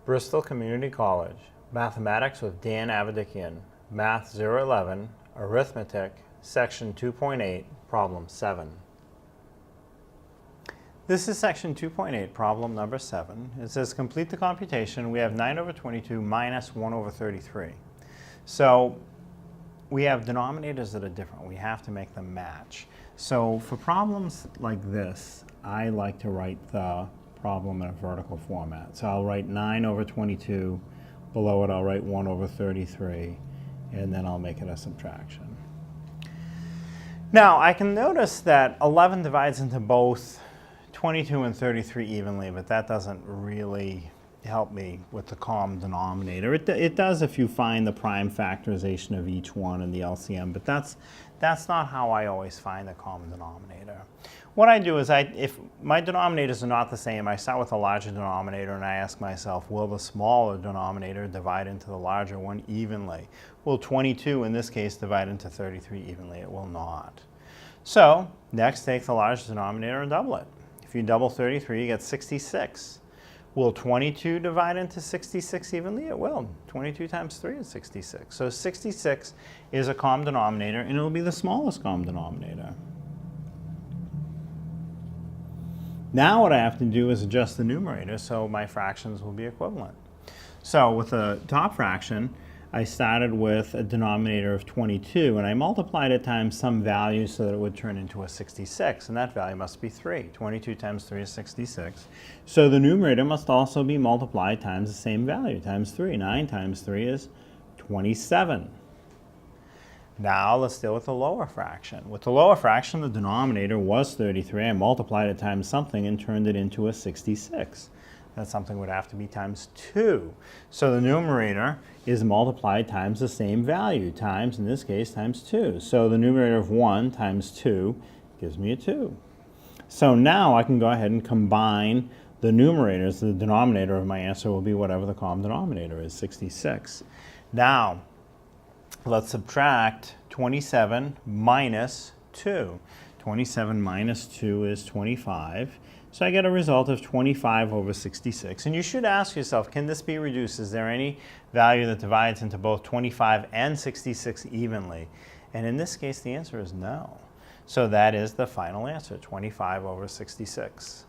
Bristol Community College, Mathematics with Dan Avedikian, Math 011, Arithmetic, Section 2.8, Problem 7. This is Section 2.8, Problem number 7. It says complete the computation. We have 9 over 22 minus 1 over 33. So we have denominators that are different. We have to make them match. So for problems like this, I like to write the problem in a vertical format. So I'll write 9 over 22. Below it, I'll write 1 over 33. And then I'll make it a subtraction. Now, I can notice that 11 divides into both 22 and 33 evenly, but that doesn't really help me with the common denominator. It does if you find the prime factorization of each one in the LCM, but that's not how I always find the common denominator. What I do is, if my denominators are not the same, I start with a larger denominator and I ask myself, will the smaller denominator divide into the larger one evenly? Will 22 in this case divide into 33 evenly? It will not. So next, take the large denominator and double it. If you double 33, you get 66. Will 22 divide into 66 evenly? It will. 22 times 3 is 66. So 66 is a common denominator, and it'll be the smallest common denominator. Now what I have to do is adjust the numerator so my fractions will be equivalent. So with the top fraction, I started with a denominator of 22, and I multiplied it times some value so that it would turn into a 66, and that value must be 3. 22 times 3 is 66. So the numerator must also be multiplied times the same value, times 3. 9 times 3 is 27. Now let's deal with the lower fraction. With the lower fraction, the denominator was 33. I multiplied it times something and turned it into a 66. That something would have to be times 2. So the numerator is multiplied times the same value, times, in this case, times 2. So the numerator of 1 times 2 gives me a 2. So now I can go ahead and combine the numerators. The denominator of my answer will be whatever the common denominator is, 66. Now, let's subtract 27 minus 2. 27 minus 2 is 25. So I get a result of 25 over 66. And you should ask yourself, can this be reduced? Is there any value that divides into both 25 and 66 evenly? And in this case, the answer is no. So that is the final answer, 25 over 66.